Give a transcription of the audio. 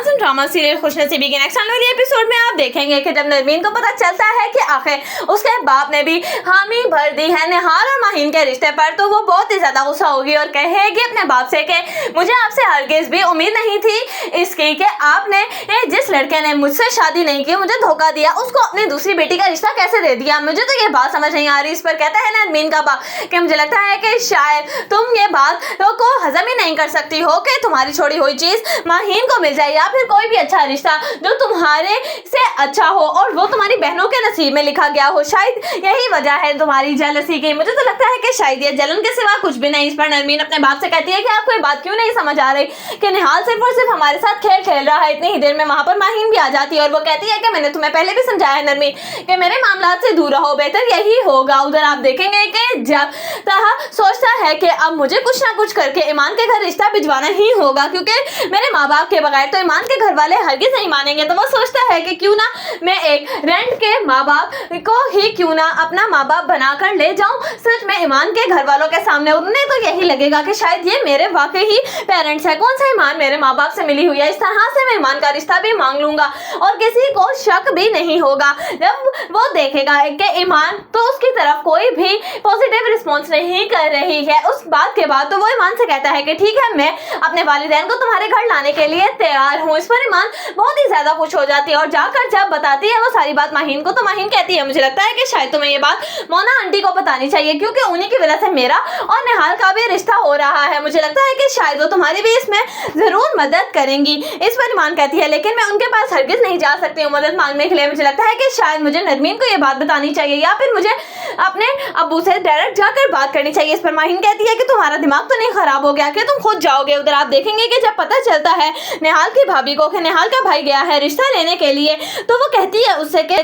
Romance and drama serial खुशनसीबी के next आने वाले एपिसोड में आप देखेंगे कि जब नरमीन को पता चलता है कि आखिर उसके बाप ने भी हामी भर दी है निहाल और माहीन के रिश्ते पर, तो वो बहुत ही ज्यादा गुस्सा होगी और कहेगी अपने बाप से कि मुझे आपसे हरगिज भी उम्मीद नहीं थी इसकी कि आपने जिस लड़के ने मुझसे शादी नहीं की, मुझे धोखा दिया, उसको अपनी दूसरी बेटी का रिश्ता कैसे दे दिया। मुझे तो ये बात समझ नहीं आ रही। इस पर कहता है नरमीन का बाप कि मुझे लगता है कि शायद तुम ये बात को हजम ही नहीं कर सकती हो कि तुम्हारी छोड़ी हुई चीज माहीन को मिल जाए या फिर कोई भी अच्छा रिश्ता जो तुम्हारे से अच्छा हो और वो तुम्हारी बहनों के नसीब में लिखा गया हो। शायद यही वजह है तुम्हारी जेलसी की। मुझे तो लगता है कि शायद ये जलन के सिवा कुछ भी नहीं। इस पर नरमीन अपने बाप से कहती है कि आपको ये बात क्यों नहीं समझ आ रही कि निहाल सिर्फ और सिर्फ हमारे साथ खेल खेल रहा है। इतनी ही देर में वहां पर माहीन भी आ जाती है और वो कहती है कि मैंने तुम्हें पहले भी समझाया है नरमीन कि मेरे मामला से दूर रहो, बेहतर यही होगा। उधर आप देखेंगे कि जब तहा सोचता है कि अब मुझे कुछ ना कुछ करके ईमान के घर रिश्ता भिजवाना ही होगा, क्योंकि मेरे माँ बाप के बगैर तो ईमान के घर वाले हरगिज नहीं मानेंगे। तो वो सोचता है कि क्यों ना मैं एक रेंट के माँ बाप को ही क्यों ना अपना माँ बाप बनाकर ले जाऊं सच में ईमान के घर वालों के सामने। उन्हें तो यही लगेगा कि शायद ये मेरे वाकई ही पेरेंट्स है। कौन सा ईमान मेरे माँ बाप से मिली हुई है। इस तरह से मैं ईमान का रिश्ता भी मांग लूंगा और किसी को शक भी नहीं होगा। जब वो देखेगा कि ईमान तो उसकी तरफ कोई भी पॉजिटिव रिस्पॉन्स नहीं कर रही है, उस बात के बाद तो वो ईमान से कहता है कि ठीक है, मैं अपने वालिदैन को तुम्हारे घर लाने के लिए तैयार हूँ। इस पर ईमान बहुत ही ज्यादा खुश हो जाती है और जाकर जब बताती है वो सारी बात माहीन को, तो माहीन कहती है मुझे लगता है कि शायद तुम्हें ये बात मोना आंटी को बतानी चाहिए, क्योंकि उन्हीं की वजह से मेरा और निहाल का भी रिश्ता हो रहा है। मुझे लगता है कि शायद वो तुम्हारी भी इसमें जरूर मदद करेंगी। इस पर ईमान कहती है लेकिन मैं उनके पास हरगिज नहीं जा सकती हूँ मदद मांगने के लिए। मुझे लगता है कि शायद मुझे नरमीन को ये बात बतानी चाहिए या फिर मुझे अपने अब्बू से डायरेक्ट जाकर बात करनी चाहिए। इस पर माहीन कहती है कि तुम्हारा दिमाग तो नहीं खराब हो गया कि तुम खुद जाओगे। उधर आप देखेंगे कि जब पता चलता है निहाल की भाभी को कि निहाल का भाई गया है रिश्ता लेने के लिए, तो वो कहती है उससे कि